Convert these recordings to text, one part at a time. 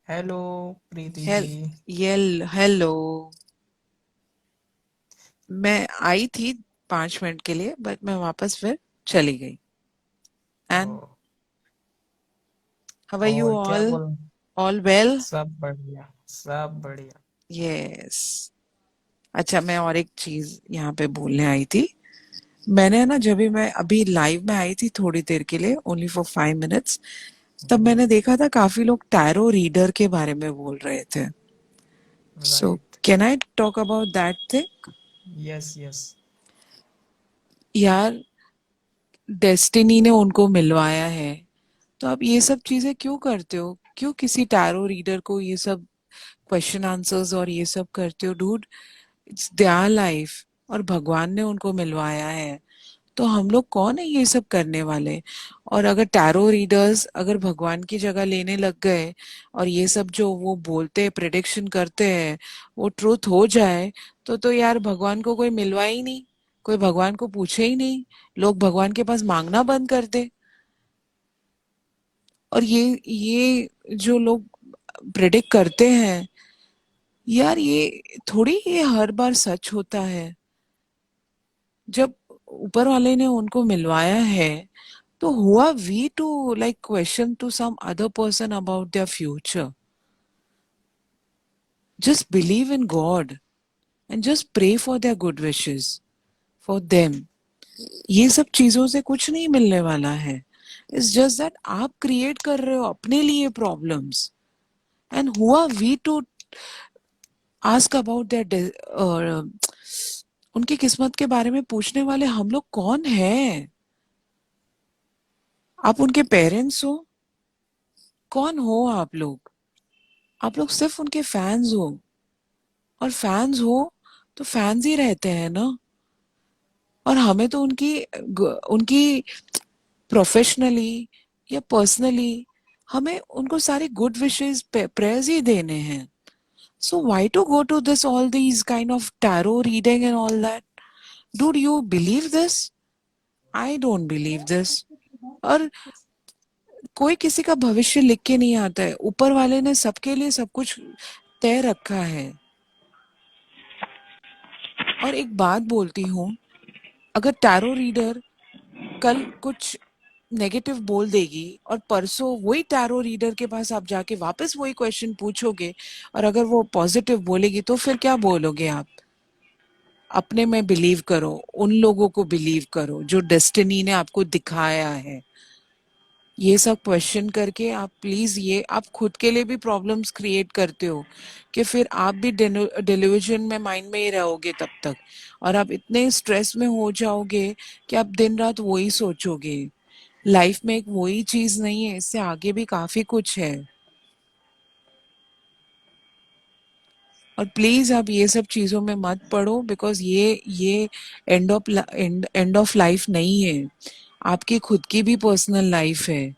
Hello Preeti ji. हेल hello. मैं आई थी 5 मिनट के लिए बट मैं वापस फिर चली गई। And oh, how are you और क्या ऑल? बोल। All well? सब बढ़िया, सब बढ़िया। यस। अच्छा, मैं और एक चीज यहाँ पे बोलने आई थी। मैंने ना, जब भी मैं अभी लाइव में आई थी थोड़ी देर के लिए, ओनली फॉर 5 मिनट्स, तब मैंने देखा था काफी लोग टैरो रीडर के बारे में बोल रहे थे। So right. Can I talk about that thing? Yes yes. यार, डेस्टिनी ने उनको मिलवाया है, तो आप ये सब चीजें क्यों करते हो? क्यों किसी टैरो रीडर को ये सब क्वेश्चन आंसर्स और ये सब करते हो? डूड, इट्स देयर लाइफ, और भगवान ने उनको मिलवाया है। तो हम लोग कौन है ये सब करने वाले? और अगर टैरो रीडर्स अगर भगवान की जगह लेने लग गए और ये सब जो वो बोलते हैं, प्रिडिक्शन करते हैं, वो ट्रूथ हो जाए, तो यार भगवान को कोई मिलवा ही नहीं, कोई भगवान को पूछे ही नहीं, लोग भगवान के पास मांगना बंद कर दे। और ये जो लोग प्रेडिक्ट करते हैं, यार ये थोड़ी ये हर बार सच होता है। जब ऊपर वाले ने उनको मिलवाया है, तो who are we to like question to some other person about their future? Just believe in God and just pray for their good wishes for them. ये सब चीजों से कुछ नहीं मिलने वाला है। इट्स जस्ट दैट आप क्रिएट कर रहे हो अपने लिए problems. And who are we to ask about their, उनकी किस्मत के बारे में पूछने वाले हम लोग कौन हैं? आप उनके पेरेंट्स हो? कौन हो आप लोग? आप लोग सिर्फ उनके फैंस हो। और फैंस हो तो फैंस ही रहते हैं ना। और हमें तो उनकी प्रोफेशनली या पर्सनली हमें उनको सारे गुड विशेस प्रेयर्स ही देने हैं। So why to go to this all these kind of tarot reading and all that? Do you believe this? I don't believe this. और कोई किसी का भविष्य लिख के नहीं आता है, ऊपर वाले ने सबके लिए सब कुछ तय रखा है। और एक बात बोलती हूँ, अगर टैरो रीडर कल कुछ नेगेटिव बोल देगी और परसों वही टैरो रीडर के पास आप जाके वापस वही क्वेश्चन पूछोगे, और अगर वो पॉजिटिव बोलेगी, तो फिर क्या बोलोगे आप? अपने में बिलीव करो, उन लोगों को बिलीव करो जो डेस्टिनी ने आपको दिखाया है। ये सब क्वेश्चन करके आप प्लीज, ये आप खुद के लिए भी प्रॉब्लम्स क्रिएट करते हो, कि फिर आप भी डिल्यूजन में, माइंड में ही रहोगे तब तक। और आप इतने स्ट्रेस में हो जाओगे कि आप दिन रात वही सोचोगे। लाइफ में एक वही चीज नहीं है, इससे आगे भी काफी कुछ है। और प्लीज आप ये सब चीजों में मत पड़ो, बिकॉज ये एंड ऑफ लाइफ नहीं है। आपकी खुद की भी पर्सनल लाइफ है।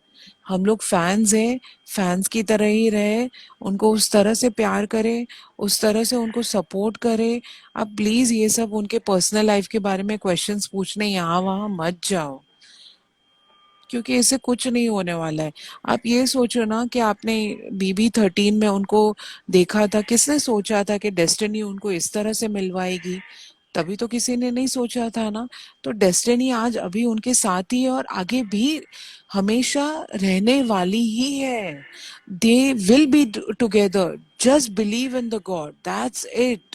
हम लोग फैंस हैं, फैंस की तरह ही रहे, उनको उस तरह से प्यार करें, उस तरह से उनको सपोर्ट करें। आप प्लीज ये सब उनके पर्सनल लाइफ के बारे में क्वेश्चंस पूछने यहाँ वहां मत जाओ, क्योंकि इससे कुछ नहीं होने वाला है। आप ये सोचो ना कि आपने BB13 में उनको देखा था, किसने सोचा था कि डेस्टिनी उनको इस तरह से मिलवाएगी? तभी तो किसी ने नहीं सोचा था ना। तो डेस्टिनी आज अभी उनके साथ ही है, और आगे भी हमेशा रहने वाली ही है। They will be together. Just believe in the God, that's it.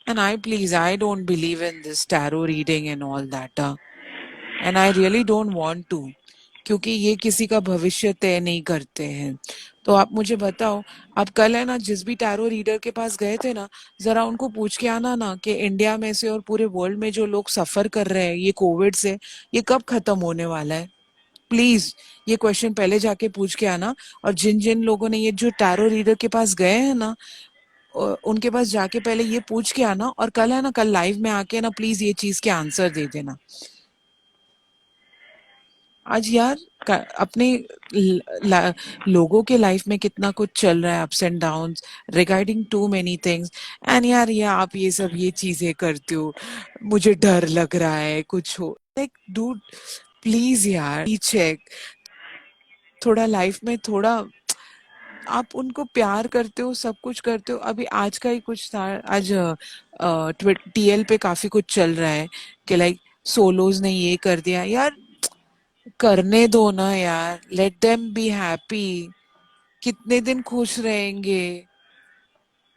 And I don't believe in this tarot reading and all that. And I really don't want to, क्योंकि ये किसी का भविष्य तय नहीं करते हैं। तो आप मुझे बताओ, आप कल है ना जिस भी टैरो रीडर के पास गए थे ना, जरा उनको पूछ के आना ना कि इंडिया में से और पूरे वर्ल्ड में जो लोग सफर कर रहे हैं ये कोविड से, ये कब खत्म होने वाला है? प्लीज ये क्वेश्चन पहले जाके पूछ के आना। और जिन जिन लोगों ने ये जो टैरो रीडर के पास गए हैं ना, उनके पास जाके पहले ये पूछ के आना, और कल है ना, कल लाइव में आके ना प्लीज ये चीज के आंसर दे देना। आज यार अपने लोगों के लाइफ में कितना कुछ चल रहा है, ups and downs, regarding to many things. And यार, ये आप ये सब ये चीजें करते हो, मुझे डर लग रहा है कुछ हो, लाइक डूड, प्लीज यार चेक, थोड़ा लाइफ में थोड़ा आप उनको प्यार करते हो, सब कुछ करते हो। अभी आज का ही कुछ था, आज टीएल पे काफी कुछ चल रहा है कि लाइक सोलोज ने ये कर दिया यार। करने दो ना यार, लेट देम बी हैप्पी। कितने दिन खुश रहेंगे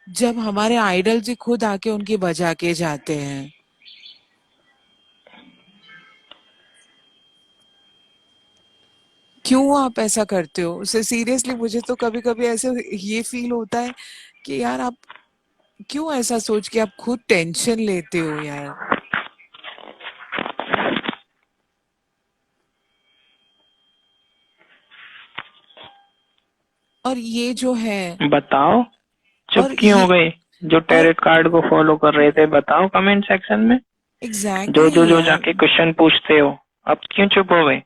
जब हमारे आइडल जी खुद आके उनकी बजा के जाते हैं। क्यों आप ऐसा करते हो उसे? सीरियसली मुझे तो कभी कभी ऐसे ये फील होता है कि यार आप क्यों ऐसा सोच के आप खुद टेंशन लेते हो यार। और ये जो है, बताओ, चुप और क्यों ये, हो गए? जो और टैरेट कार्ड को फॉलो कर रहे थे, बताओ कमेंट सेक्शन में। एग्जैक्टली जो यार। जाके क्वेश्चन पूछते हो, अब क्यों चुप हो गए?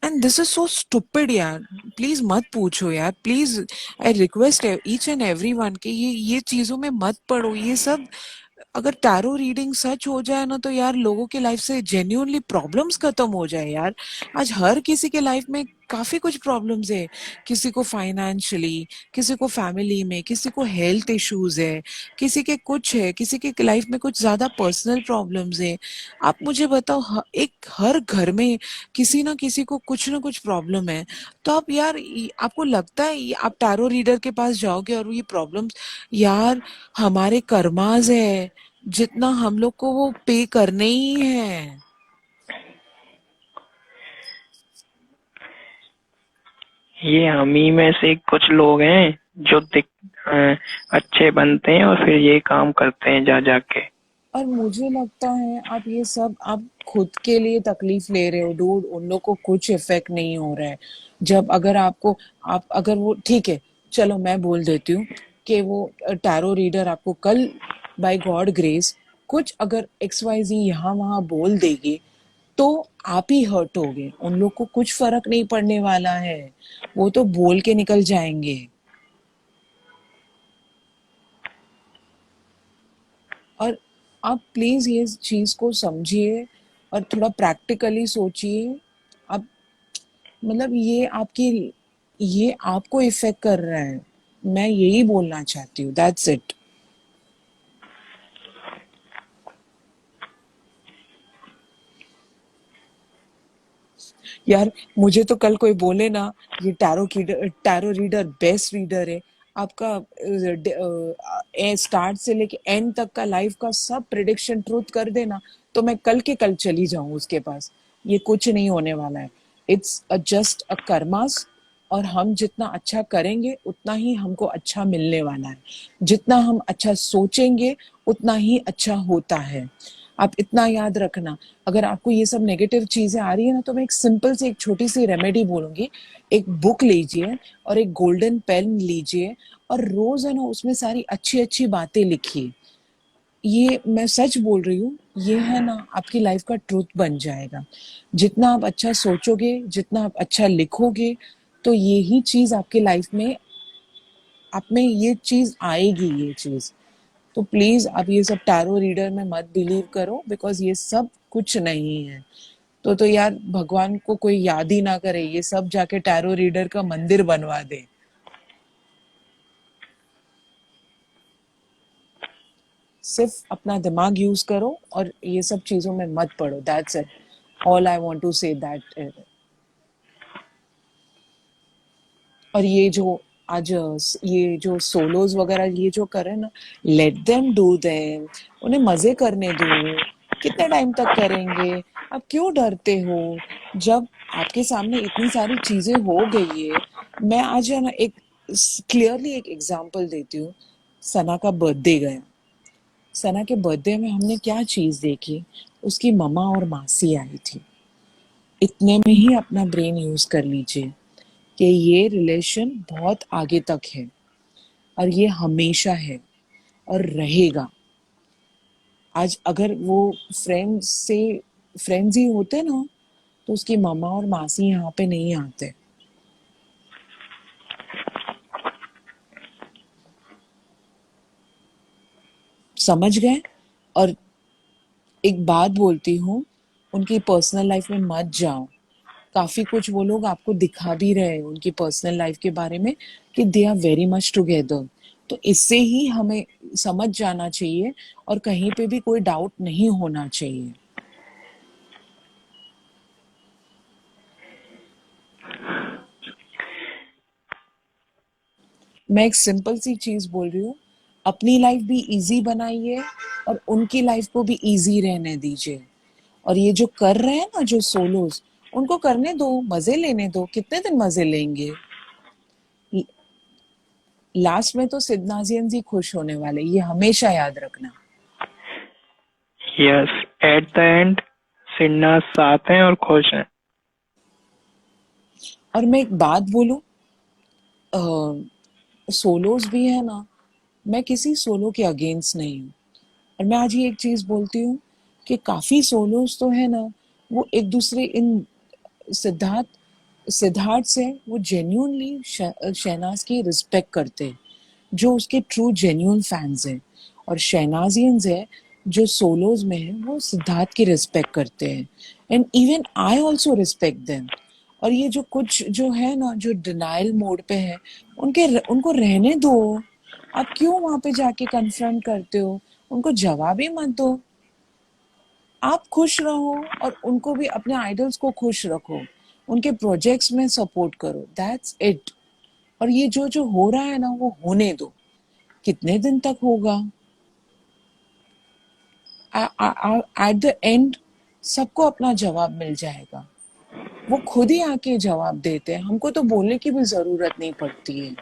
And this is so stupid यार। प्लीज मत पूछो यार, please. I request each and every one कि ये चीजों में मत पड़ो, ये सब। अगर टैरो रीडिंग सच हो जाए ना तो यार लोगों के लाइफ से जेन्युइनली प्रॉब्लम्स खत्म हो जाए यार। आज हर किसी के लाइफ में काफी कुछ प्रॉब्लम्स है। किसी को फाइनेंशियली, किसी को फैमिली में, किसी को हेल्थ इश्यूज है, किसी के कुछ है, किसी के लाइफ में कुछ ज्यादा पर्सनल प्रॉब्लम्स है। आप मुझे बताओ, एक हर घर में किसी ना किसी को कुछ ना कुछ प्रॉब्लम है। तो आप यार आपको लगता है आप टैरो रीडर के पास जाओगे और ये प्रॉब्लम्स, यार हमारे कर्माज है, जितना हम लोग को वो पे करने ही है। ये हम ही में से कुछ लोग हैं जो अच्छे बनते हैं और फिर ये काम करते हैं जा जाके। और मुझे लगता है आप ये सब आप खुद के लिए तकलीफ ले रहे हो डूड, उन लोग को कुछ इफेक्ट नहीं हो रहा है। जब अगर आपको, आप अगर वो ठीक है, चलो मैं बोल देती हूँ कि वो टैरो रीडर आपको कल बाय गॉड ग्रेस कुछ अगर एक्स वाई जी यहाँ वहां बोल देगी तो आप ही हर्ट होगे, उन लोग को कुछ फर्क नहीं पड़ने वाला है। वो तो बोल के निकल जाएंगे। और आप प्लीज ये चीज को समझिए और थोड़ा प्रैक्टिकली सोचिए। आप मतलब ये आपको इफेक्ट कर रहा है। मैं यही बोलना चाहती हूँ, दैट्स इट। यार मुझे तो कल कोई बोले ना ये टैरो रीडर बेस्ट रीडर है, आपका स्टार्ट से लेके एंड तक का लाइफ का सब प्रिडिक्शन ट्रूथ कर देना, तो मैं कल के कल चली जाऊं उसके पास। ये कुछ नहीं होने वाला है। It's just a karmas. और हम जितना अच्छा करेंगे उतना ही हमको अच्छा मिलने वाला है। जितना हम अच्छा सोचेंगे उतना ही अच्छा होता है। आप इतना याद रखना। अगर आपको ये सब नेगेटिव चीजें आ रही है ना तो मैं एक सिंपल सी एक छोटी सी रेमेडी बोलूंगी। एक बुक लीजिए और एक गोल्डन पेन लीजिए और रोज है ना उसमें सारी अच्छी अच्छी बातें लिखिए। ये मैं सच बोल रही हूँ, ये है ना आपकी लाइफ का ट्रूथ बन जाएगा। जितना आप अच्छा सोचोगे, जितना आप अच्छा लिखोगे, तो यही चीज आपके लाइफ में, आप में ये चीज आएगी, ये चीज। तो प्लीज आप ये सब टैरो रीडर में मत बिलीव करो, बिकॉज ये सब कुछ नहीं है। तो यार भगवान को कोई याद ही ना करे, ये सब जाके टैरो रीडर का मंदिर बनवा दे। सिर्फ अपना दिमाग यूज करो और ये सब चीजों में मत पड़ो, that's it. All I want to say that. और ये जो आज ये जो सोलोज वगैरह ये जो कर रहे हैं ना, लेट देम डू देम। उन्हें मजे करने दो। कितने टाइम तक करेंगे? आप क्यों डरते हो? जब आपके सामने इतनी सारी चीजें हो गई है। मैं आज है ना एक क्लियरली एक एग्जांपल देती हूँ। सना का बर्थडे गया। सना के बर्थडे में हमने क्या चीज देखी? उसकी मम्मा और मासी आई थी। इतने में ही अपना ब्रेन यूज कर लीजिए कि ये रिलेशन बहुत आगे तक है और ये हमेशा है और रहेगा। आज अगर वो फ्रेंड्स ही होते ना तो उसकी मामा और मासी यहाँ पे नहीं आते। समझ गए? और एक बात बोलती हूँ, उनकी पर्सनल लाइफ में मत जाओ। काफी कुछ वो लोग आपको दिखा भी रहे हैं उनकी पर्सनल लाइफ के बारे में कि they are very much together. तो इससे ही हमें समझ जाना चाहिए और कहीं पे भी कोई डाउट नहीं होना चाहिए। मैं एक सिंपल सी चीज बोल रही हूँ, अपनी लाइफ भी इजी बनाइए और उनकी लाइफ को भी इजी रहने दीजिए। और ये जो कर रहे हैं ना जो सोलोज, उनको करने दो, मजे लेने दो, कितने दिन मजे लेंगे। लास्ट में तो सिद्धनाजियन जी खुश होने वाले, ये हमेशा याद रखना। Yes, at the end Sinha साथ हैं और खुश हैं। और मैं एक बात बोलूं, सोलोज भी है ना, मैं किसी सोलो के अगेंस्ट नहीं हूँ। और मैं आज ये एक चीज बोलती हूँ कि काफी सोलोज तो है ना, वो एक दूसरे इन सिद्धार्थ सिद्धार्थ से वो जेन्यूनली शहनाज की रिस्पेक्ट करते हैं, जो उसके ट्रू जेन्यून फैंस हैं। और शहनाजियंस है जो सोलोज में है, वो सिद्धार्थ की रिस्पेक्ट करते हैं। And even I also respect them. और ये जो कुछ जो है ना जो डिनाइल मोड पे है, उनको रहने दो। आप क्यों वहां पे जाके कन्फ्रंट करते हो? उनको जवाब ही मत दो। आप खुश रहो और उनको भी, अपने आइडल्स को खुश रखो, उनके प्रोजेक्ट्स में सपोर्ट करो, दैट्स इट। और ये जो जो हो रहा है ना वो होने दो। कितने दिन तक होगा? एट द एंड सबको अपना जवाब मिल जाएगा। वो खुद ही आके जवाब देते हैं, हमको तो बोलने की भी जरूरत नहीं पड़ती है।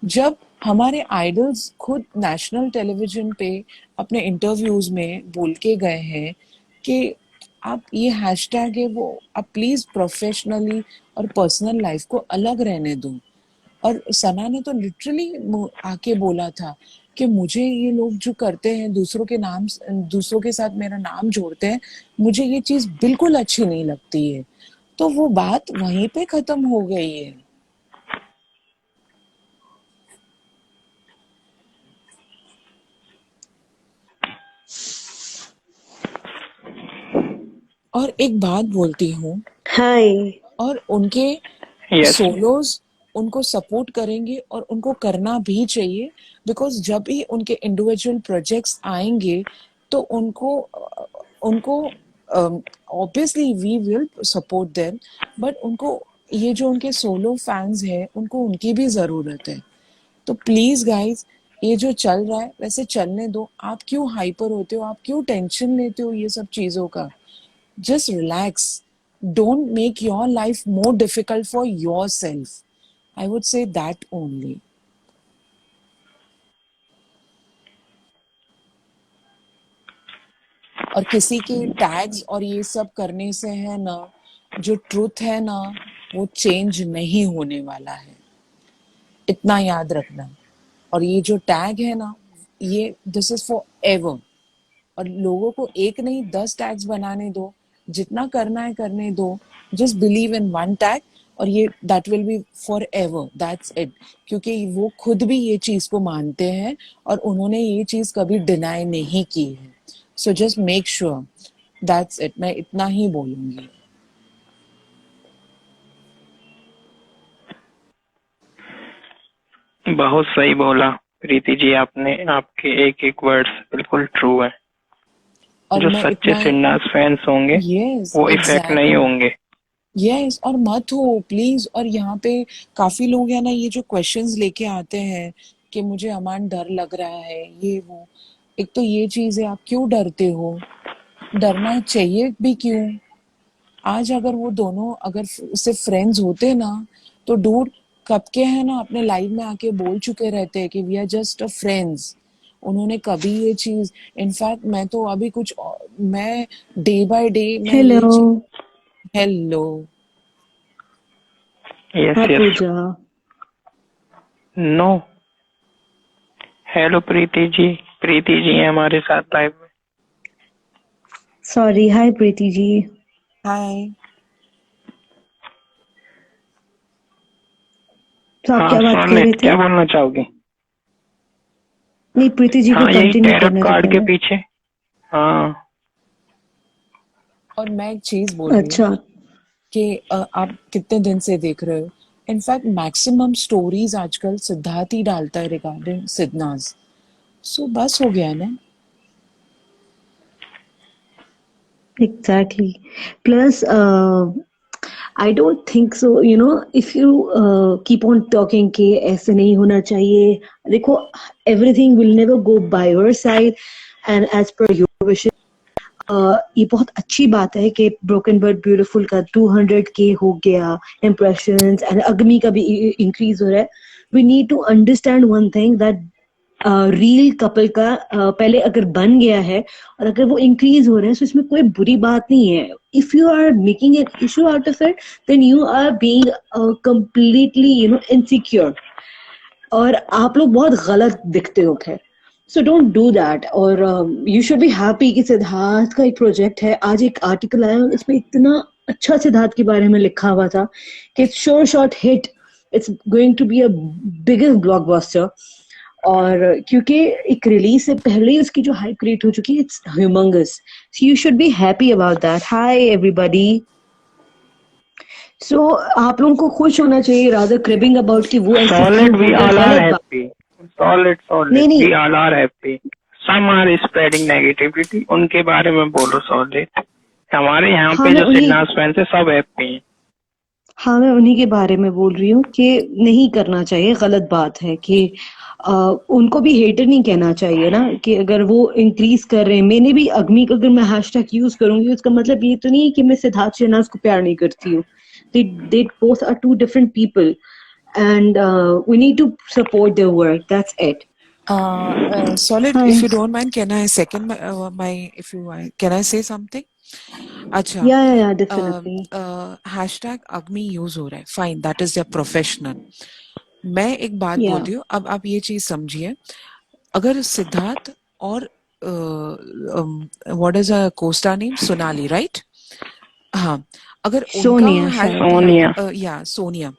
जब हमारे आइडल्स खुद नेशनल टेलीविजन पे अपने इंटरव्यूज में बोल के गए हैं कि आप ये हैशटैग है वो आप प्लीज प्रोफेशनली और पर्सनल लाइफ को अलग रहने दो। और सना ने तो लिटरली आके बोला था कि मुझे ये लोग जो करते हैं दूसरों के नाम, दूसरों के साथ मेरा नाम जोड़ते हैं, मुझे ये चीज बिल्कुल अच्छी नहीं लगती है। तो वो बात वहीं पे खत्म हो गई है। और एक बात बोलती हूँ, हाय। और उनके यस, सोलोज उनको सपोर्ट करेंगे और उनको करना भी चाहिए। बिकॉज जब भी उनके इंडिविजुअल प्रोजेक्ट्स आएंगे तो उनको उनको obviously we will support them, but उनको ये जो उनके सोलो फैंस हैं उनको उनकी भी जरूरत है। तो प्लीज गाइज, ये जो चल रहा है वैसे चलने दो। आप क्यों हाइपर होते हो? आप क्यों टेंशन लेते हो ये सब चीजों का? just relax. Don't make your life more difficult for yourself. I would say that only. और किसी के टैग्स और ये सब करने से है ना, जो ट्रूथ है ना वो चेंज नहीं होने वाला है, इतना याद रखना। और ये जो टैग है ना, ये दिस इज फॉर एवर। और लोगों को एक नहीं 10 टैग्स बनाने दो, जितना करना है करने दो। Just believe in one tag और ये that will be for ever, that's it. क्योंकि वो खुद भी ये चीज को मानते हैं और उन्होंने ये चीज कभी डिनाई नहीं की है। So just make sure, that's it. मैं इतना ही बोलूंगी। बहुत सही बोला प्रीति जी आपने। आपके एक एक वर्ड्स बिल्कुल ट्रू है। और जो मैं सच्चे इतना, सिन्नास फैंस होंगे यस वो इफेक्ट नहीं एग्जैक्टली, होंगे। यस। और मत हो प्लीज। और यहाँ पे काफी लोग है ना ये जो क्वेश्चंस लेके आते हैं कि मुझे अमान डर लग रहा है ये वो। एक तो ये चीज है, आप क्यों डरते हो? डरना चाहिए भी क्यों? आज अगर वो दोनों अगर सिर्फ फ्रेंड्स होते ना, तो डूड कब के है ना अपने लाइफ में आके बोल चुके रहते हैं कि we are just a friends. उन्होंने कभी ये चीज, इनफैक्ट मैं तो अभी मैं डे बाय डे मैं ये hello. Hello. Yes hi yes. Pooja. No. Hello Preeti ji. Preeti ji हैं हमारे साथ लाइव में। Sorry, hi Preeti ji. Hi. तो आप हाँ क्या बात सुन कर ले, रहे थे? क्या बोलना चाहोगी? नहीं, प्रीति जी को हाँ यही कंटिन्यू टैरट करने दो कार्ड के पहले। पीछे। हाँ और मैं एक चीज बोल रही हूँ, अच्छा। कि आप कितने दिन से देख रहे हो. इनफैक्ट मैक्सिमम स्टोरीज आजकल सिद्धार्थ ही डालता है रिगार्डिंग सिद्धनाज. सो बस हो गया ना. Exactly. Plus, I don't think so. If you keep on talking कि ऐसे नहीं होना चाहिए, देखो, everything will never go by your side, and as per your wishes. ये बहुत अच्छी बात है कि ब्रोकन बट ब्यूटीफुल का 200K हो गया impressions, and अग्नि का भी इंक्रीज हो रहा है. We need to understand one thing that reel couple का पहले अगर बन गया है और अगर वो इंक्रीज हो रहे हैं, तो इसमें कोई बुरी बात नहीं है. If you are making an issue out of it, then you are being completely insecure, और आप लोग बहुत गलत दिखते हो. खैर, सो डोंट डू दैट. और यू शुड बी हैप्पी कि सिद्धार्थ का एक प्रोजेक्ट है. आज एक आर्टिकल आया, इसमें इतना अच्छा सिद्धार्थ के बारे में लिखा हुआ था कि sure shot hit, it's going to be a biggest blockbuster. और क्योंकि एक रिलीज से पहले ही उसकी जो हाइप क्रिएट हो चुकी है, it's humongous. So you should be happy about that. Hi everybody. So आप लोगों को खुश होना चाहिए, रादर क्रिबिंग अबाउट कि वो ऐसे Solid, क्यों we हो गया. all are गलत बात. happy. Solid. नहीं नहीं, We all are happy. Some are spreading negativity. उनके बारे में बोलो Solid. हमारे यहाँ हाँ पे मैं जो उन्हीं सिन्नास फैंस है सब हैप्पी हैं. हाँ मैं उन्हीं के बारे में बोल रही हूँ कि नहीं करना चाहिए. गलत बात है कि उनको भी हेटर नहीं कहना चाहिए ना, कि अगर वो इंक्रीज कर रहे हैं. मैंने भी अग्नि का, अगर मैं हैशटैग यूज करूंगी, उसका मतलब ये तो नहीं है कि मैं सिद्धार्थ शहनाज को प्यार नहीं करती हूँ. they both are two different people, and we need to support their work. That's it. Solid, Hi. if you don't mind, can I second if you can I say something? अच्छा. Yeah, definitely. हैशटैग अग्नि use हो रहा है, fine, that is their professional. मैं एक बात Yeah. बोलती हूँ, अब आप ये चीज समझिए. अगर सिद्धार्थ और what is a Costa name, Sonali, right? हाँ. अगर उनका सोनिया शायद. सोनिया. या सोनिया,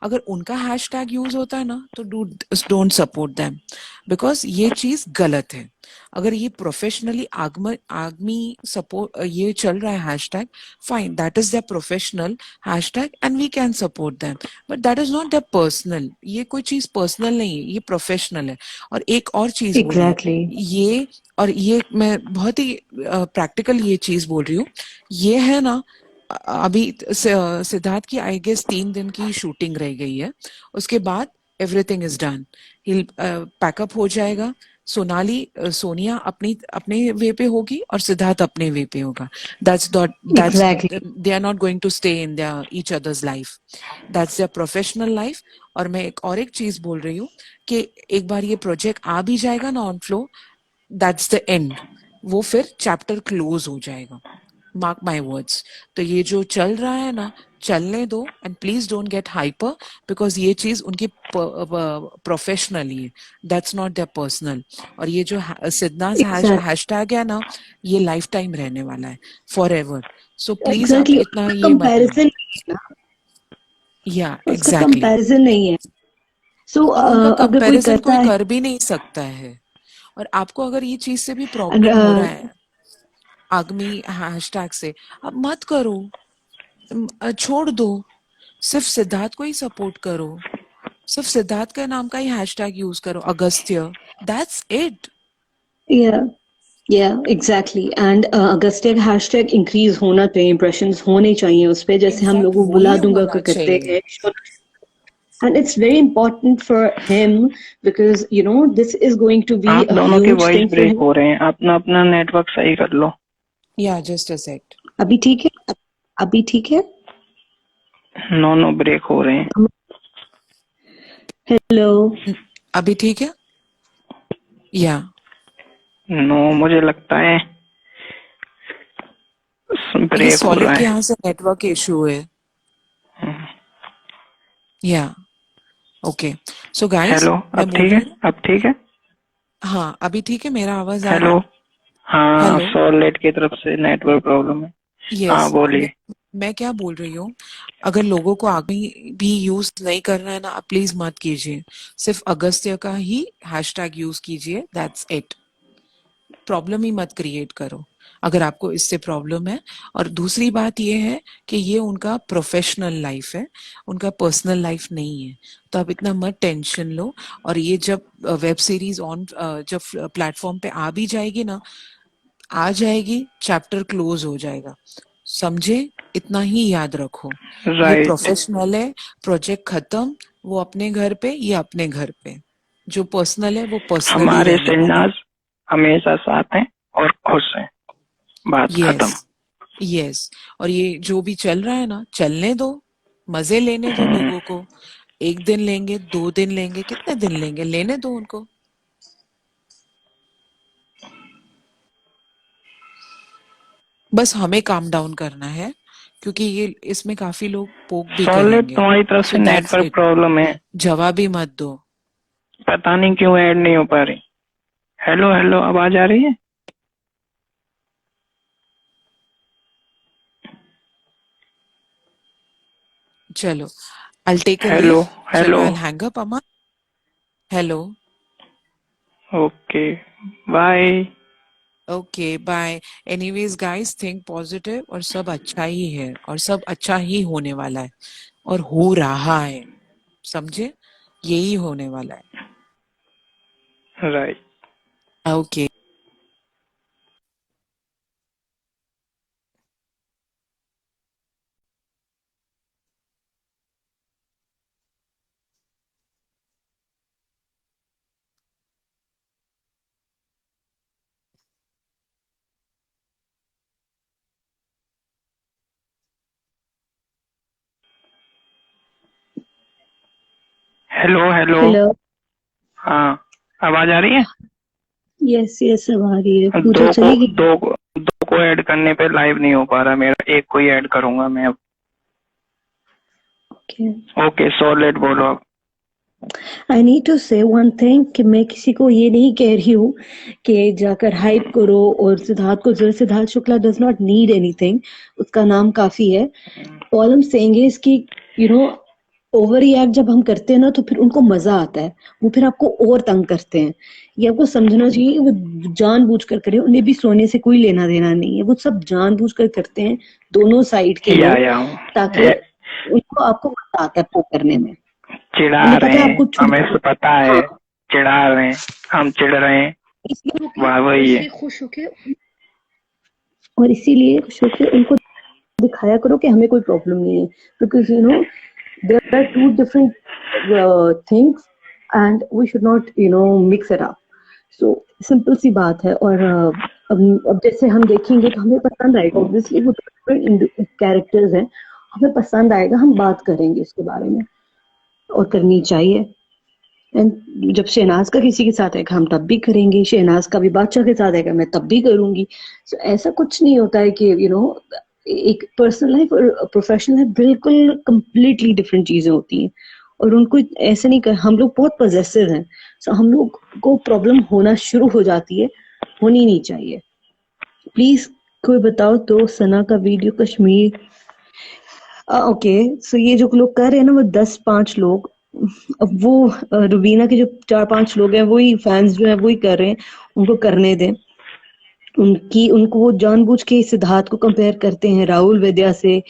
अगर उनका हैशटैग यूज होता है ना, तो डोंट सपोर्ट देम, बिकॉज ये चीज गलत है. अगर ये प्रोफेशनली आगमी सपोर्ट ये चल रहा है hashtag, fine, that is their professional hashtag and we can support them, but that is not their personal. ये कोई चीज पर्सनल नहीं है, ये प्रोफेशनल है. और एक और चीज बोलिए, Exactly. ये, और ये मैं बहुत ही प्रैक्टिकल ये चीज बोल रही हूँ. ये है ना, अभी सिद्धार्थ की आई गेस 3 दिन की शूटिंग रह गई है. उसके बाद एवरीथिंग इज डन, ही पैकअप हो जाएगा. सोनिया अपने वे पे होगी और सिद्धार्थ अपने वे पे होगा. That's Exactly. They are not going to stay in their each others life. That's their professional life. और मैं एक चीज बोल रही हूँ कि एक बार ये प्रोजेक्ट आ भी जाएगा ना on flow, that's the end. वो फिर चैप्टर क्लोज हो जाएगा, मार्क माई वर्ड्स. तो ये जो चल रहा है ना, चलने दो, and please don't get hyper, because ये चीज उनकी प्रोफेशनली है, दैट्स नॉट देयर पर्सनल. और ये जो सिद्धनाज Exactly. हैशटैग है ना, ये लाइफ टाइम रहने वाला है, फॉर एवर. सो प्लीज आप Exactly. इतना उसका ये मत लो. comparison नहीं है ना. या उसका एग्जैक्टली. कंपैरिजन नहीं है. सो और उनका अगर कोई कंपैरिजन करता कोई है, कर भी नहीं सकता है. और आपको अगर ये चीज से भी and, प्रॉब्लम हो रहा है आगमी हैशटैग से, आप मत करो, छोड़ दो. सिर्फ सिद्धार्थ को ही सपोर्ट करो, सिर्फ सिद्धार्थ का नाम का ही हैशटैग यूज करो, Agastya. That's it. yeah, exactly. And Agastya का हैशटैग इंक्रीज होना चाहिए, इंप्रेशंस होने चाहिए उस पे, जैसे हम इनफैक्ट लोग बुला वही दूंगा होना को करते चाहिए. हैं. And it's very important for him because this is going to be आप a दोनों के huge voice thing for break him. हो रहे हैं. अपना अपना नेटवर्क सही कर लो. या जस्ट अ सेक. अभी ठीक है? अभी ठीक है? नो ब्रेक हो रहे हैं. हेलो. अभी ठीक है? या नो, मुझे लगता है ये ब्रेक हो सॉलिड रहा के है. यहाँ से नेटवर्क इशू है. या ओके. सो गाइस, हेलो, मैं अब बोल ठीक रही है? हूँ. अब ठीक है? हाँ, अभी ठीक है. मेरा आवाज आ रहा हेलो. है? हाँ, हेलो. सॉलिड की तरफ से नेटवर्क प्रॉब्लम है. हाँ, यस. बोलिए. मैं क्या बोल रही हूँ, अगर लोगों को आगे भी यूज नहीं करना है ना, आप प्लीज मत कीजिए. सिर्फ अगस्त्य का ही हैशटैग यूज कीजिए, दैट्स इट. प्रॉब्लम ही मत क्रिएट करो. अगर आपको इससे प्रॉब्लम है। और दूसरी बात ये है कि ये उनका प्रोफेशनल लाइफ है, उनका पर्सनल लाइफ नहीं है। तो आप इतना मत टेंशन लो। और ये जब वेब सीरीज ऑन जब प्लेटफॉर्म पे आ भी जाएगी ना, आ जाएगी, चैप्टर क्लोज हो जाएगा, समझे? इतना ही याद रखो। ये राइट। प्रोफेशनल है, प्रोजेक्ट खत्म, वो अपने घर पे, ये अपने घर पे। जो पर्सनल है वो पर्सनली हमारे रहने वाला है। सिन्नाज हमेशा साथ हैं और खुश हैं, बात यस, खत्म। यस। और ये जो भी चल रहा है ना, चलने दो, मजे लेने दो हम्म, लोगों को। 1 दिन लेंगे, 2 दिन लेंगे, कितने दिन लेंगे, लेने दो उनको। बस हमें काम डाउन करना है, क्योंकि ये इसमें काफी लोग पोक भी सॉलिड करेंगे। तुम्हारी तरफ सो से दैट्स नेटवर्क इट। प्रॉब्लम है, जवाब ही मत दो। पता नहीं क्यों ऐड नहीं हो पा रही। हेलो हेलो, आवाज आ रही है? चलो, I take a leave. Hello चलो, हेलो। आई हैंग अप अमा। Hello. Okay, bye. Okay, bye. Anyways guys, think positive, और सब अच्छा ही है, और सब अच्छा ही होने वाला है, और हो रहा है, समझे? यही होने वाला है। Right. Okay. Hello hello. Hello. हाँ, आवाज आ रही है? यस यस, अब आ रही है। पूजा दो को चली गई? दो को ऐड करने पे लाइव नहीं हो पा रहा मेरा, एक को ही ऐड करूंगा मैं अब। ओके। ओके, सॉलिड बोलो अब। आई नीड टू से वन थिंग कि मैं किसी को ये नहीं कह रही हूँ कि जाकर हाइप करो और सिद्धार्थ को जो, Siddharth Shukla does not need anything, उसका नाम काफी है। ऑल हम सेइंग इज कि यू नो, ओवर रिएक्ट जब हम करते हैं ना तो फिर उनको मजा आता है, वो फिर आपको और तंग करते हैं। ये आपको समझना चाहिए कि वो जानबूझकर करे, उन्हें भी सोने से कोई लेना देना नहीं है, वो सब जानबूझकर करते हैं, दोनों साइड के लोग, या ताकि उनको, आपको मजा आता है वो करने में। चिढ़ा उन्हें रहे पता है हैं, आपको हमें छुड़वा। से पता है। हाँ, चिढ़ा रहे हैं, हम चिढ़ रहे हैं। इसलिए वाह और वही है। इसलिए खुश होके, और इसीलिए खुश होके उनको दिखाया करो कि हमें कोई प्रॉब्लम नहीं है, because you know there are two different things and we should not mix it up. So simple सी बात है। और अब जैसे हम देखेंगे तो हमें पसंद आएगा, ऑब्वियसली वो कैरेक्टर्स हैं, हमें पसंद आएगा, हम बात करेंगे इसके बारे में, और करनी चाहिए। एंड जब शहनाज का किसी के साथ आएगा हम तब भी करेंगे, शहनाज का भी बादशाह के साथ आएगा मैं तब भी करूंगी। सो ऐसा कुछ नहीं होता है कि एक पर्सनल लाइफ और प्रोफेशनल लाइफ बिल्कुल कंप्लीटली डिफरेंट चीजें होती हैं। और उनको ऐसे नहीं कर, हम लोग बहुत पॉजेसिव हैं, सो हम लोग को प्रॉब्लम होना शुरू हो जाती है, होनी नहीं चाहिए। प्लीज कोई बताओ तो, सना का वीडियो कश्मीर। ओके, सो ये जो लोग कर रहे हैं ना, वो 10-5 लोग, अब वो रुबीना के जो 4-5 लोग हैं, वही फैंस जो हैं वही कर रहे हैं, उनको करने दें। उनको वो जानबूझ के सिद्धार्थ को कंपेयर करते हैं राहुल वैद्या से,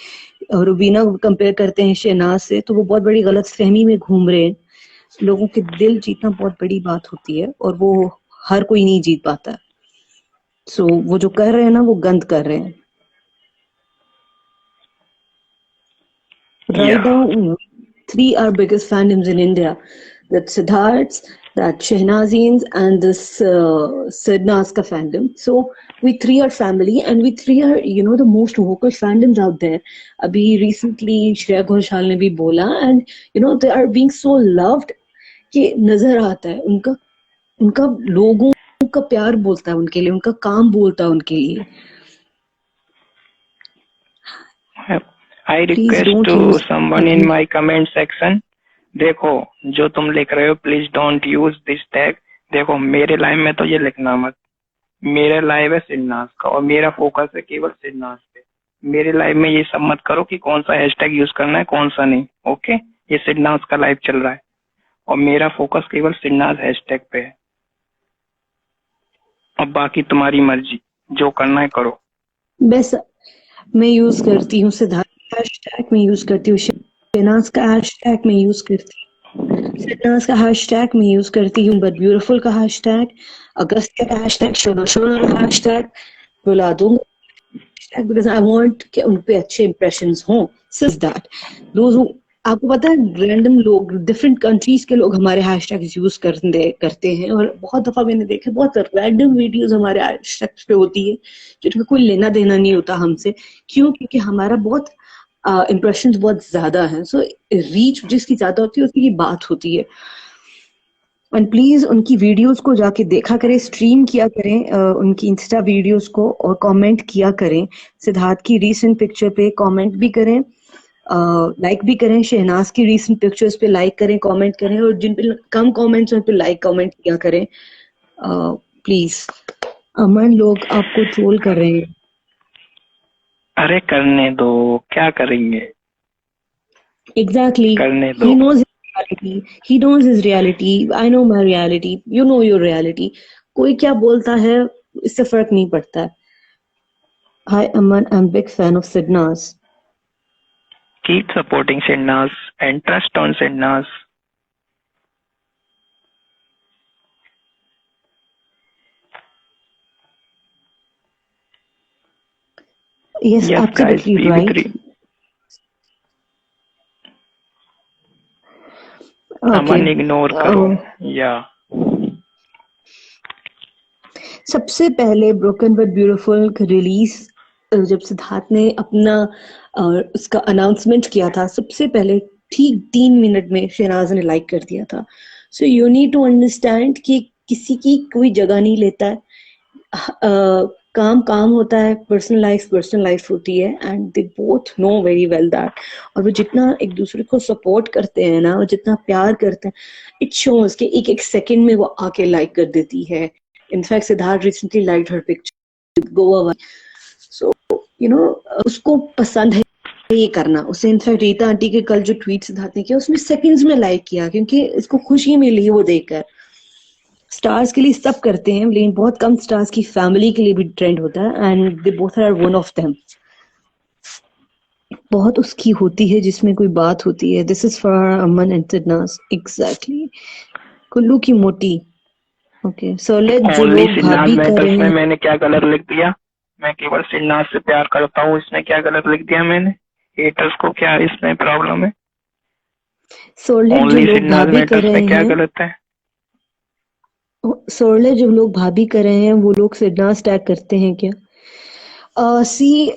और रुबीना को कंपेयर करते हैं शहनाज से, तो वो बहुत बड़ी गलतफहमी में घूम रहे हैं। लोगों के दिल जीतना बहुत बड़ी बात होती है, और वो हर कोई नहीं जीत पाता। सो वो जो कर रहे हैं ना, वो गंद कर रहे हैं। या Right now, three are biggest fandoms in India. That's Siddharth's, that Shehnazeen's, and this Sidnaska fandom. So we three are family, and we three are, the most vocal fandoms out there. Abhi recently Shreya Ghoshal ने भी बोला, and they are being so loved कि नजर आता है उनका उनका लोगों का प्यार बोलता है उनके लिए, उनका काम बोलता है उनके लिए। I Please request don't to use someone in my comment section, देखो जो तुम लिख रहे हो please don't use this tag. देखो मेरे लाइव में तो ये लिखना मत, मेरा लाइव है सिन्नास का और मेरा फोकस है केवल सिन्नास पे। मेरे लाइव में ये सब मत करो कि कौन सा हैशटैग यूज करना है कौन सा नहीं। ओके, ये सिन्नास का लाइव चल रहा है और मेरा फोकस केवल सिन्नास हैशटैग पे है, और बाकी तुम्हारी मर्जी। जो करना है करो। बस मैं यूज करती हूँ सिद्धार्थ का हैशटैग, मैं यूज करती हूँ शहनाज का हैशटैग, मैं यूज करती हूँ शहनाज का हैशटैग, मैं यूज करती हूँ बट ब्यूटीफुल का हैशटैग, अगस्त्य का हैशटैग, शोना शोना का हैशटैग बुला दूंगा बिकॉज आई वांट कि उन पे अच्छे इंप्रेशंस हों। सिर्फ दैट दोज आपको पता है रैंडम लोग डिफरेंट कंट्रीज के लोग हमारे हैशटैग्स यूज करते हैं और बहुत दफा मैंने देखा बहुत रैंडम वीडियोस हमारे हैशटैग्स पे होती है जिनका कोई लेना देना नहीं होता हमसे। क्यों? क्योंकि हमारा बहुत इंप्रेशंस बहुत ज्यादा हैं, सो रीच जिसकी ज्यादा होती है उसकी की बात होती है। एंड प्लीज उनकी वीडियोस को जाके देखा करें, स्ट्रीम किया करें उनकी इंस्टा वीडियोस को और कमेंट किया करें। सिद्धार्थ की रीसेंट पिक्चर पे कमेंट भी करें, लाइक भी करें। शहनाज की रीसेंट पिक्चर्स पे लाइक करें, कमेंट करें और जिन पे कम कमेंट्स उन पे लाइक कमेंट किया करें प्लीज। अमन, लोग आपको ट्रोल कर रहे हैं। अरे करने दो, क्या करेंगे, एग्जैक्टली, करने he दो। knows his reality, he knows his reality, I know my reality, you know your reality। कोई क्या बोलता है इससे फर्क नहीं पड़ता है। Hi Aman, I'm big fan of Sidnas। Keep supporting Shinnas and trust on Shinnas. Yes, Yes, guys, absolutely PV3. right। Aman Okay, ignore करो या सबसे पहले ब्रोकन बट ब्यूटीफुल रिलीज जब सिद्धार्थ ने अपना उसका अनाउंसमेंट किया था, सबसे पहले ठीक 3 मिनट में शहनाज ने लाइक कर दिया था। So you need to understand कि किसी की कोई जगह नहीं लेता है। काम काम होता है, पर्सनल लाइफ होती है and they both know very well that. और वो जितना एक दूसरे को सपोर्ट करते हैं ना, वो जितना प्यार करते हैं, इट शोज कि एक एक सेकंड में वो आके लाइक कर देती है। In fact Siddharth recently liked her picture Goa, so you know उसको पसंद है ये करना। उसे इनफैक्ट रीता आंटी के कल जो ट्वीट सिद्धार्थ ने किया उसमें सेकंड्स में लाइक किया क्योंकि इसको खुशी मिली वो देखकर। स्टार्स के लिए सब करते हैं लेकिन बहुत कम स्टार्स की फैमिली के लिए भी ट्रेंड होता है and they both are one of them. बहुत उसकी होती है जिसमें कोई बात होती है। This is for Aman and Sidnaaz. Exactly, Kullu की मोटी। ओके सो लेट जो ओनली लोग शिन्नास भाभी कर मैटर्स रहे में हैं। मैंने क्या गलत लिख दिया? मैं केवल शिन्नास से प्यार करता हूँ, इसमें क्या गलत लिख दिया मैंने? हेटर्स को क्या इसमें प्रॉब्लम है? सोलेट जो ओनली लोग शिन्नास भाभी कर मैटर्स में रहे क्या हैं, गलत है? सोलेट जो लोग भाभी कर रहे हैं वो लोग सिडनास टैग करते हैं क्या? सी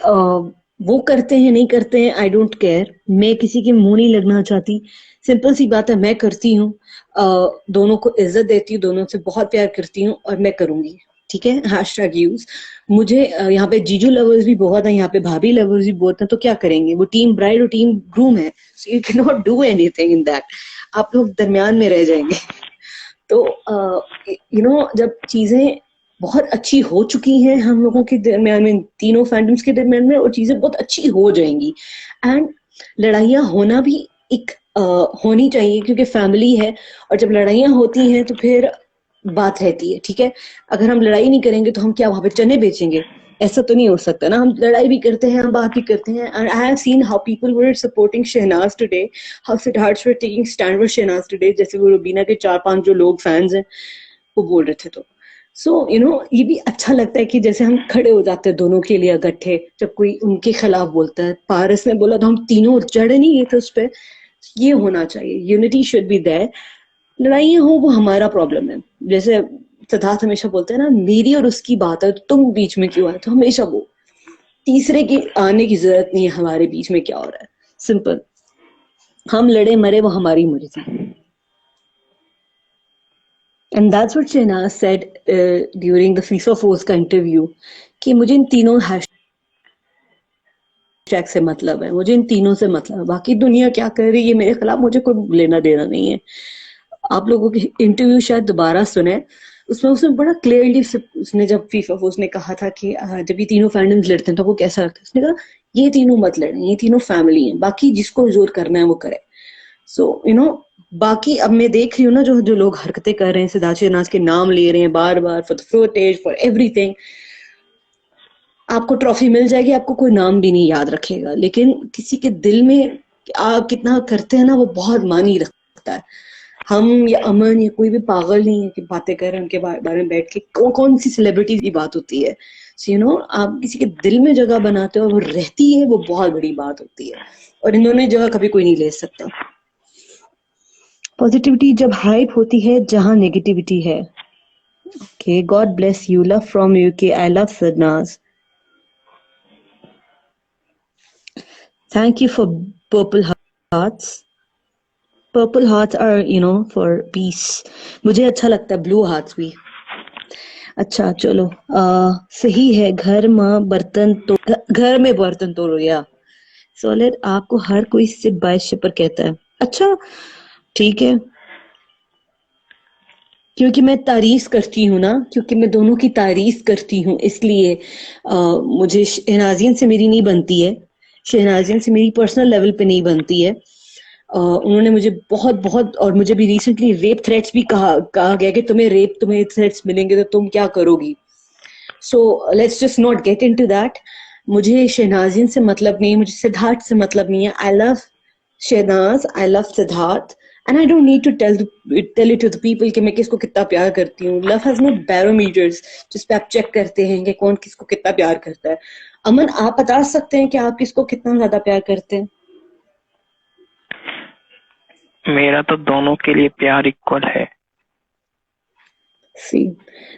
वो करते हैं नहीं करते हैं आई डोंट केयर। मैं किसी के मुंह नहीं लगना चाहती। सिंपल सी बात है, मैं करती हूँ। दोनों को इज्जत देती हूँ, दोनों से बहुत प्यार करती हूँ और मैं करूंगी। ठीक है, हैशटैग यूज। मुझे यहाँ पे जीजू लवर्स भी बहुत है, यहाँ पे भाभी लवर्स भी बहुत है, तो क्या करेंगे? वो टीम ब्राइड और टीम ग्रूम है, so you can not do anything in that. आप लोग दरमियान में रह जाएंगे। तो जब चीजें बहुत अच्छी हो चुकी हैं हम लोगों के दरमियान में, तीनों फैंडम्स के दरमियान में, और चीजें बहुत अच्छी हो जाएंगी। एंड लड़ाइयाँ होना भी एक होनी चाहिए क्योंकि फैमिली है, और जब लड़ाइयाँ होती हैं तो फिर बात रहती है। ठीक है, अगर हम लड़ाई नहीं करेंगे तो हम क्या वहां पे चने बेचेंगे? ऐसा तो नहीं हो सकता ना। हम लड़ाई भी करते हैं, हम बात भी करते हैं। And I have seen how people were supporting Shehnaaz today, how Siddharth were taking stand for Shehnaaz today. जैसे वो रुबीना के 4-5 जो लोग फैंस हैं वो बोल रहे थे, तो सो ये भी अच्छा लगता है कि जैसे हम खड़े हो जाते हैं दोनों के लिए इकट्ठे जब कोई उनके खिलाफ बोलता है। पारस ने बोला तो हम तीनों चढ़ नहीं गए थे उस पर। ये होना चाहिए, यूनिटी शुड बी देयर। लड़ाइयाँ हो वो हमारा प्रॉब्लम है। जैसे सिद्धार्थ हमेशा बोलते हैं ना, मेरी और उसकी बात है तो तुम बीच में क्यों आए? तो हमेशा वो तीसरे की आने की जरूरत नहीं है हमारे बीच में क्या हो रहा है। सिंपल, हम लड़े मरे वो हमारी मर्जी। And that's what Shehnaz said during the FIFA Force का इंटरव्यू कि मुझे इन तीनों हैशटैग से मतलब है, मुझे इन तीनों से मतलब है, बाकी दुनिया क्या कर रही है मेरे खिलाफ मुझे कोई लेना देना नहीं है। आप लोगों के इंटरव्यू शायद दोबारा सुने, उसमें उसने बड़ा क्लियरली उसने जब फीफा फोर्स ने कहा था कि जब ये तीनों फैंडम्स लड़ते हैं तो वो कैसा लगता है, उसने कहा ये तीनों मत लड़े, ये तीनों फैमिली हैं, बाकी जिसको जोर करना है वो करे। सो बाकी अब मैं देख रही हूँ ना जो जो लोग हरकतें कर रहे हैं, सिद्धार्थ शहनाज के नाम ले रहे हैं बार बार for the footage, for everything. आपको ट्रॉफी मिल जाएगी, आपको कोई नाम भी नहीं याद रखेगा, लेकिन किसी के दिल में आप कितना करते हैं ना, वो बहुत मानी रखता है। हम या अमन या कोई भी पागल नहीं है कि बातें कर रहे हैं उनके बारे में बैठ के, कौन सी सेलिब्रिटी की बात होती है। सो यू नो, आप किसी के दिल में जगह बनाते हो और वो रहती है, वो बहुत बड़ी बात होती है, और इन दोनों जगह कभी कोई नहीं ले सकता। पॉजिटिविटी जब हाइप होती है जहां नेगेटिविटी है। Okay, god bless you, love from UK, I love Sidnaaz, thank you for purple hearts. Purple hearts are you know for peace, मुझे अच्छा लगता है ब्लू हार्ट्स भी। अच्छा चलो, सही है, घर में बर्तन तो घर में बर्तन तोड़ो या सॉलिड, आपको हर कोई सिप बाय शिपर कहता है। अच्छा ठीक है, क्योंकि मैं तारीफ करती हूँ ना, क्योंकि मैं दोनों की तारीफ करती हूँ, इसलिए मुझे शहनाजियन से मेरी नहीं बनती है, शहनाजियन से मेरी पर्सनल लेवल पे नहीं बनती है। उन्होंने मुझे बहुत बहुत, और मुझे भी रिसेंटली रेप थ्रेट्स भी कहा गया कि तुम्हें थ्रेट्स मिलेंगे तो तुम क्या करोगी। So let's just not get into that. मुझे शहनाजियन से मतलब नहीं, मुझे सिद्धार्थ से मतलब नहीं है। I love Shehnaaz, I love Siddharth, and I don't need to tell it to the people कि मैं किसको कितना प्यार करती हूँ। लव हैज नो बैरोमीटर्स जिस पे आप चेक करते हैं कि कौन किसको कितना प्यार करता है। अमन, आप बता सकते हैं कि आप किसको कितना ज्यादा प्यार करते हैं? मेरा तो दोनों के लिए प्यार इक्वल है। सी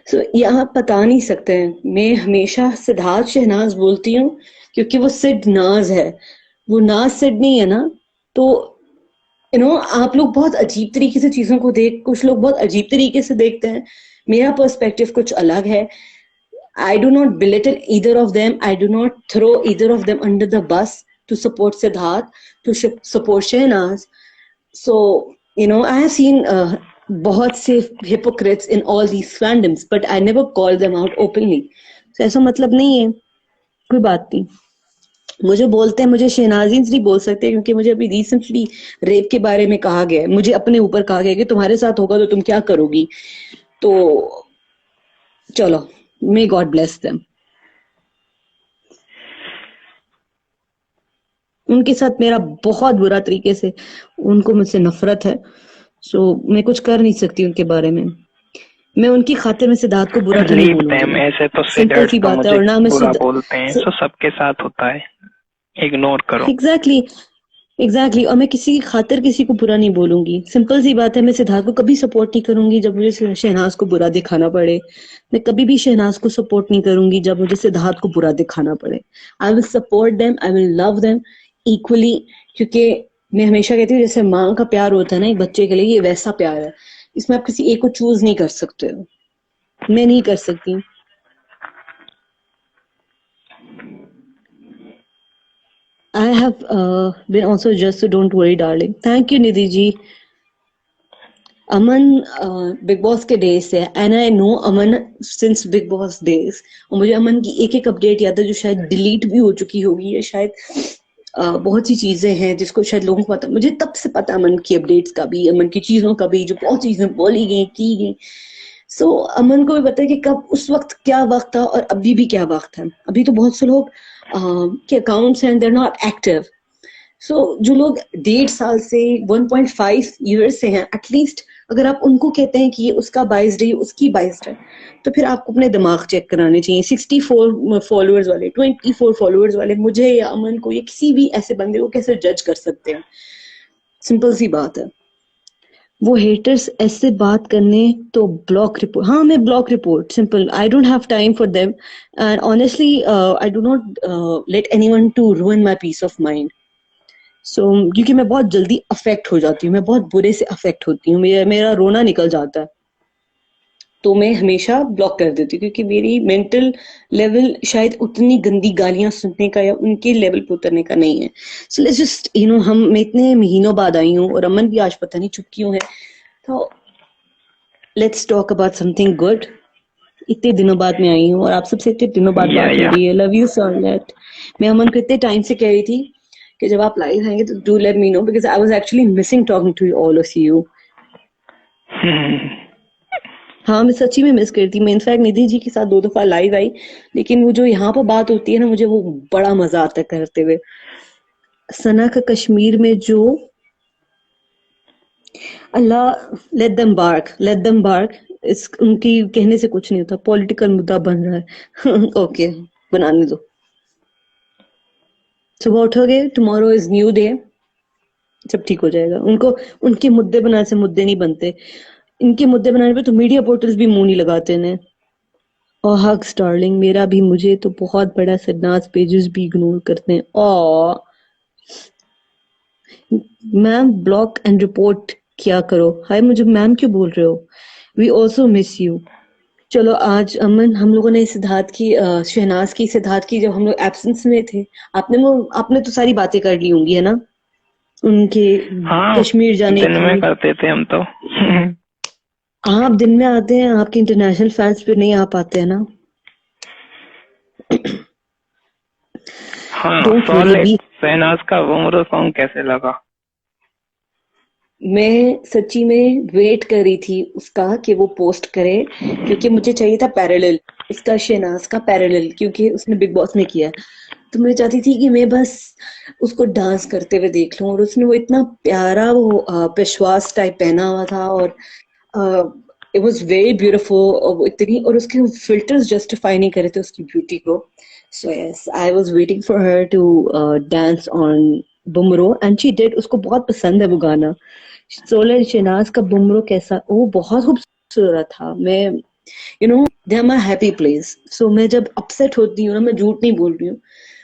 सो ये आप बता नहीं सकते हैं। मैं हमेशा सिद्धार्थ शहनाज बोलती हूँ क्योंकि वो सिड नाज है, वो नाज सिड नहीं है ना। तो यू नो, आप लोग बहुत अजीब तरीके से चीजों को कुछ लोग बहुत अजीब तरीके से देखते हैं, मेरा पर्सपेक्टिव कुछ अलग है। I do not belittle either of them. I do not throw either of them under the bus to support Siddharth, to support Shehnaz. So, you know, I have seen बहुत से hypocrites in all these fandoms, but I never call them out openly. So ऐसा मतलब नहीं है, कोई बात नहीं। मुझे बोलते हैं, मुझे शहनाज़ीन नहीं बोल सकते क्योंकि मुझे अभी रिसेंटली रेप के बारे में कहा गया है, मुझे अपने ऊपर कहा गया कि तुम्हारे साथ होगा तो तुम क्या करोगी। तो चलो, मे गॉड ब्लेस देम। उनके साथ मेरा बहुत बुरा तरीके से, उनको मुझसे नफरत है। सो मैं कुछ कर नहीं सकती उनके बारे में। मैं उनकी खातिर में सिद्धार्थ को बुरा तो नहीं लीव बोलूंगी। देम, ऐसे तो सिंपल सिद्धार्थ सी तो बात है, मुझे और ना मैं बुरा बोलते हैं, तो सबके साथ होता है, इग्नोर करो। एग्जैक्टली, और मैं किसी की खातिर किसी को बुरा नहीं बोलूंगी। सिंपल सी बात है, मैं सिद्धार्थ को कभी सपोर्ट नहीं करूंगी जब मुझे शहनाज को बुरा दिखाना पड़े। मैं कभी भी शहनाज को सपोर्ट नहीं करूंगी जब मुझे सिद्धार्थ को बुरा दिखाना पड़े। I will support them, I will love them equally, क्योंकि मैं हमेशा कहती हूँ जैसे माँ का प्यार होता है ना एक बच्चे के लिए, ये वैसा प्यार है। इसमें आप किसी एक को चूज नहीं कर सकते हो, मैं नहीं कर सकती। I have been also just, so don't worry darling. Thank you Nidhi ji. Aman Bigg Boss के डेज से, and I know Aman since Bigg Boss days, और मुझे अमन की एक एक अपडेट याद है जो शायद डिलीट भी हो चुकी होगी, या शायद बहुत सी चीजें हैं जिसको शायद लोगों को पता। मुझे तब से पता अमन की अपडेट्स का भी, अमन की चीजों का भी, जो बहुत चीजें बोली गई की गई। सो अमन को भी पता है कि कब उस वक्त क्या वक्त था और अभी भी क्या वक्त है। अभी तो बहुत से लोग के अकाउंट्स हैं, दे आर नॉट एक्टिव। सो जो लोग 1.5 साल से 1.5 ईयर से हैं, एटलीस्ट अगर आप उनको कहते हैं कि ये उसका बाइस्ड है, उसकी बाइस्ड है, तो फिर आपको अपने दिमाग चेक कराने चाहिए। 64 फॉलोअर्स वाले, 24 फॉलोअर्स वाले मुझे या अमन को या किसी भी ऐसे बंदे को कैसे जज कर सकते हैं? सिंपल सी बात है। वो हेटर्स ऐसे बात करने तो ब्लॉक रिपोर्ट, हाँ मैं block report, simple. I don't have time for them, and honestly I do not let anyone to ruin my peace of mind. So क्योंकि मैं बहुत जल्दी अफेक्ट हो जाती हूँ, मैं बहुत बुरे से अफेक्ट होती हूँ, मेरा रोना निकल जाता है, तो मैं हमेशा ब्लॉक कर देती हूँ, क्योंकि मेरी मेंटल लेवल शायद उतनी गंदी गालियां सुनने का या उनके लेवल पे उतरने का नहीं है। So let's just you know, मैं इतने महीनों बाद आई हूँ, और अमन भी आज पता नहीं चुप क्यों है, तो let's talk about something good. इतने दिनों बाद मैं आई हूँ और आप सबसे इतने दिनों बाद बात हो रही है। Love you so much. मैं अमन को इतने टाइम से कह रही थी कि जब आप लाइव आएंगे तो do let me know, because I was actually missing talking to all of you. हाँ मैं सच्ची में मिस करती। मैं इनफैक्ट निधि जी के साथ 2 दफा लाइव आई, लेकिन वो जो यहाँ पर बात होती है ना, मुझे वो बड़ा मजा आता है करते हुए। सना का कश्मीर में जो अल्लाह, लेट देम बार्क। इस उनकी कहने से कुछ नहीं होता, पॉलिटिकल मुद्दा बन रहा है। ओके, बनाने दो। सुबह उठोगे, टुमारो इज न्यू डे, सब ठीक हो जाएगा। उनको उनके मुद्दे बनाने से मुद्दे नहीं बनते। इनके मुद्दे बनाने पे तो मीडिया पोर्टल्स भी मुंह नहीं लगाते ने। और हग्स डार्लिंग, मेरा भी, मुझे तो बहुत बड़ा सन्नास पेजेस भी इग्नोर करते हैं। Oh ma'am, block and report किया करो। हाय, मुझे मैम क्यों बोल रहे हो? We also miss you. चलो आज अमन, हम लोगों ने सिद्धार्थ की शहनाज की, सिद्धार्थ की, जब हम लोग एब्सेंस में थे, आपने तो सारी बातें कर ली होंगी है ना, उनके हाँ, कश्मीर जाने दिन में की। करते थे हम तो। आप दिन में आते हैं, आपके इंटरनेशनल फैंस पे नहीं आ पाते हैं ना। हाँ, डोंट वरी सॉलिड। बी। शहनाज का बुमरो सॉन्ग कैसे लगा? मैं सच्ची में वेट कर रही थी उसका कि वो पोस्ट करे, क्योंकि मुझे चाहिए था पैरेलल, उसका शहनाज का पैरेलल, क्योंकि उसने बिग बॉस में किया है। तो मैं चाहती थी कि मैं बस उसको डांस करते हुए देख लूं। और उसने वो इतना प्यारा वो पेशवास टाइप पहना हुआ था, और इट वाज वेरी ब्यूटीफुल। और वो इतनी, और उसके फिल्टर्स जस्टिफाई नहीं कर रहे थे उसकी ब्यूटी को। So yes, I was waiting for her to dance on Bumro, and she did. उसको बहुत पसंद है वो गाना। सोलर शहनाज का बुमरो कैसा, वो बहुत खूबसूरत था। मैं they are my happy place. So मैं जब अपसेट होती हूँ ना, मैं झूठ नहीं बोल रही हूँ,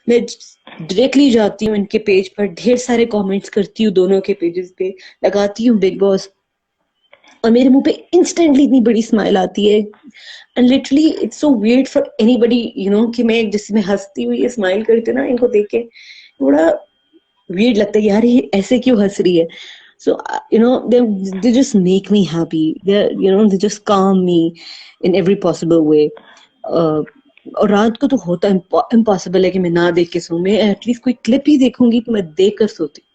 मैं डायरेक्टली जाती हूँ इनके पेज पर, ढेर सारे कमेंट्स करती हूँ दोनों के पेजेस पे, लगाती हूँ बिग बॉस, और मेरे मुंह पे इंस्टेंटली इतनी बड़ी स्माइल आती है। And literally it's so weird for anybody, कि मैं जिससे मैं हंसती हुई स्माइल करती हूँ ना, इनको देख के थोड़ा वियर्ड लगता है, यार ये ऐसे क्यों हंस रही है। So, they just make me happy. They just calm me in every possible way. और रात को तो होता इम्पॉसिबल है कि मैं ना देख के सोऊं। मैं एटलीस्ट कोई क्लिप ही देखूंगी तो मैं देख कर सोती हूँ,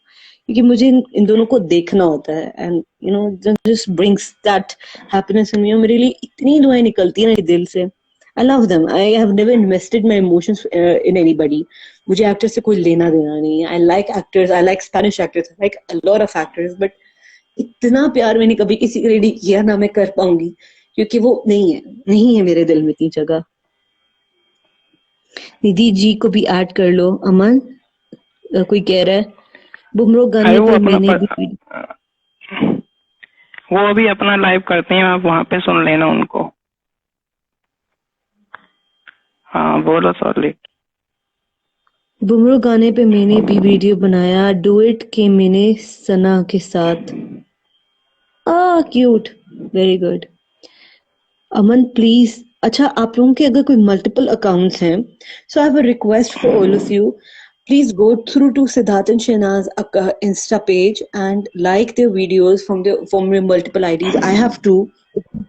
क्योंकि मुझे इन दोनों को देखना होता है। And just brings that happiness in me. मेरे लिए इतनी दुआएं निकलती है ना दिल से। I love them. I have never invested my emotions in anybody. मुझे एक्टर से कोई लेना देना नहीं है। I like actors. I like Spanish actors. I like a lot of actors. But इतना प्यार मैंने कभी किसी के लिए नहीं किया, ना मैं कर पाऊंगी, क्योंकि वो नहीं है मेरे दिल में इतनी जगह। निधि जी को भी ऐड कर लो। अमन, कोई कह रहा है बुमरो गाने अरे वो पे अपना मैंने भी। वो अभी अपना लाइव करते हैं, आप वहां पे सुन लेना उनको। हाँ बोलो सॉलिड। बुमरो गाने पे मैंने भी वीडियो बनाया, डुएट के मैंने सना के साथ। Cute, very good. Aman please, अच्छा आप लोगों के अगर कोई मल्टीपल अकाउंट्स हैं, so I have a request for all of you, please go through to Siddharth and Shehnaz Insta page and like their videos from their multiple IDs. I have two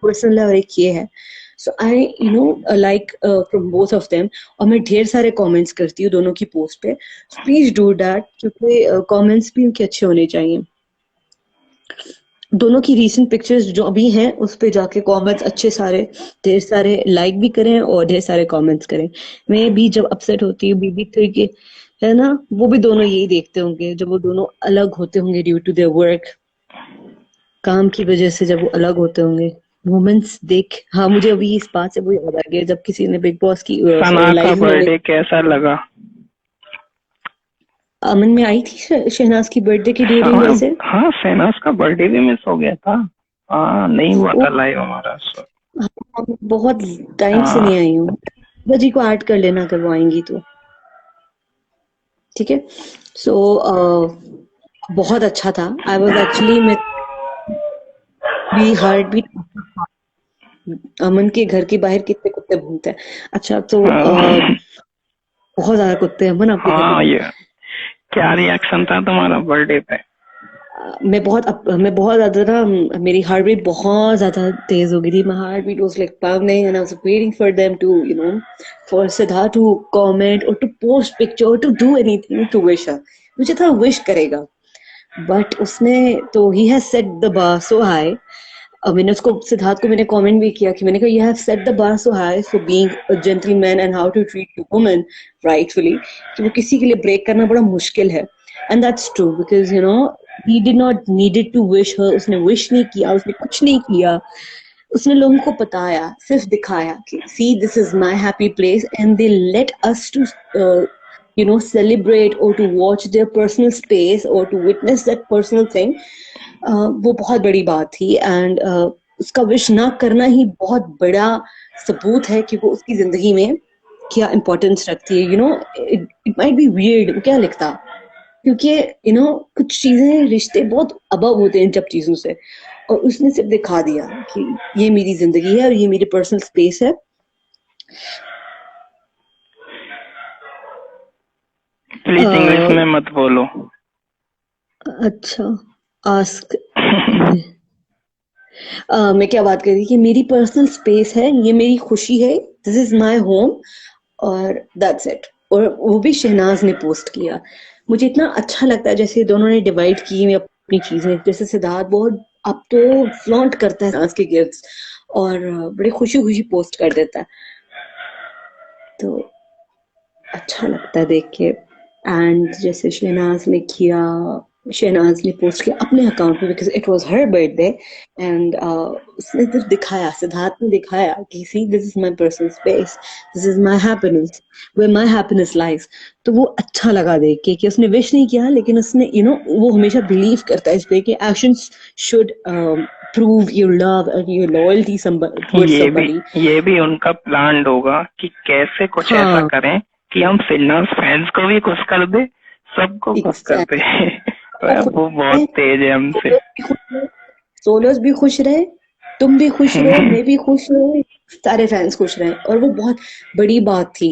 personal, और एक ये है। So I like from both of them, और मैं ढेर सारे comments करती हूँ दोनों की पोस्ट पे। So please do that, क्योंकि comments भी उनके अच्छे होने चाहिए। दोनों की रीसेंट पिक्चर्स जो अभी हैं उस पे जाके कमेंट्स अच्छे सारे, ढेर सारे लाइक भी करें और ढेर सारे कमेंट्स करें। मैं भी जब अपसेट होती हूँ, बीबी थ्री के है ना, वो भी दोनों यही देखते होंगे जब वो दोनों अलग होते होंगे ड्यू टू देयर वर्क, काम की वजह से जब वो अलग होते होंगे, मोमेंट्स देख। हाँ, मुझे अभी इस बात से वो याद आ गया, जब किसी ने बिग बॉस की सना का लाइव में बर्थडे कैसा लगा? अमन में आई थी शहनाज की बर्थडे की ड्यूरिंग हाँ वैसे। हाँ, शहनाज का बर्थडे भी मिस हो गया था। हाँ, नहीं हुआ वो था लाइव हमारा बहुत टाइम से हाँ। नहीं आई हूँ। जी को ऐड कर लेना अगर वो आएंगी तो, ठीक है। सो बहुत अच्छा था। आई वॉज एक्चुअली, मैं भी हार्ट भी, अमन के घर के बाहर कितने कुत्ते भूनते हैं। अच्छा तो बहुत ज्यादा कुत्ते हैं अमन आपके घर हाँ, में। ये क्या रिएक्शन था तुम्हारा बर्थडे पे? मैं बहुत ज्यादा ना, मेरी हार्ट बीट बहुत ज्यादा तेज हो गई थी। My heart beat was like pounding and I was waiting for them to, for Siddharth to comment or to post picture or to do anything to wish her. मुझे था विश करेगा, but उसने तो he has set the bar so high. मैंने उसको सिद्धार्थ को मैंने comment भी किया कि मैंने कहा you have set the bar so high for being a gentleman and how to treat a woman rightfully, कि वो किसी के लिए ब्रेक करना बड़ा मुश्किल है। And that's true because you know he did not needed to wish her, उसने विश नहीं किया, उसने कुछ नहीं किया, उसने लोगों को बताया, सिर्फ दिखाया कि see this is my happy place and they let us to you know celebrate or to watch their personal space or to witness that personal thing. वो बहुत बड़ी बात थी एंड उसका विश ना करना ही बहुत बड़ा सबूत है कि वो उसकी जिंदगी में क्या इम्पोर्टेंस रखती है। You know it might be weird वो क्या लिखता, क्योंकि यू नो कुछ चीजें रिश्ते बहुत अबव होते हैं इन सब चीजों से, और उसने सिर्फ दिखा दिया कि ये मेरी जिंदगी है और ये मेरी पर्सनल स्पेस है। प्लीज इंग्लिश में मत बोलो। अच्छा आस्क मैं क्या बात कर रही कि मेरी पर्सनल स्पेस है, ये मेरी खुशी है, दिस इज माय होम और दैट्स इट। और वो भी शहनाज ने पोस्ट किया, मुझे इतना अच्छा लगता है जैसे दोनों ने डिवाइड की अपनी चीजें। जैसे सिद्धार्थ बहुत अब तो फ्लॉन्ट करता है शहनाज के गिफ्ट्स और बड़े खुशी खुशी पोस्ट कर देता है, तो अच्छा लगता है देख के। एंड जैसे शहनाज ने किया, शहनाज ने पोस्ट किया अपने अकाउंट पे because it was her birthday and उसने सिर्फ दिखाया, सिद्धार्थ ने दिखाया कि see this is my personal space, this is my happiness, where my happiness lies. तो वो अच्छा लगा देख के कि उसने विश नहीं किया लेकिन उसने यू नो वो हमेशा बिलीव करता है इस पे कि actions should prove your love and your loyalty towards somebody. ये भी उनका प्लान होगा कि कैसे कुछ ऐसा हाँ करें कि हम सिन्हा फैंस को भी खुश कर दे, सबको खुश कर दे। वो बहुत तेज है हमसे। सोलोज भी खुश रहे, तुम भी खुश रहो, मैं भी खुश रहो, सारे फैंस खुश रहे, और वो बहुत बड़ी बात थी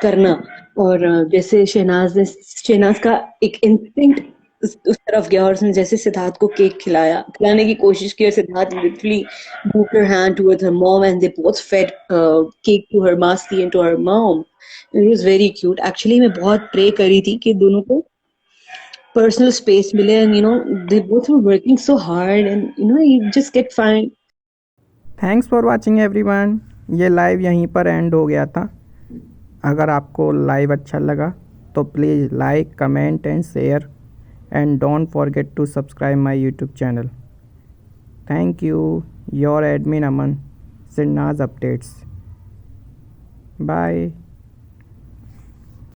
करना। और जैसे शहनाज का एक इंस्टिंक्ट उस तरफ गया और उसने जैसे सिद्धार्थ को केक खिलाने की कोशिश की और Siddharth literally moved her hand towards her mom and they both fed cake to her masti and to her mom. It was very cute. Actually मैं बहुत प्रे करी थी कि दोनों को personal space मिले and you know they both were working so hard and you know you just get fine. Thanks for watching everyone. ये live यहीं पर एंड हो गया था। अगर आपको लाइव अच्छा लगा तो please like, comment and share and don't forget to subscribe my YouTube channel. Thank you, your admin Aman, Sidnaaz updates. Bye.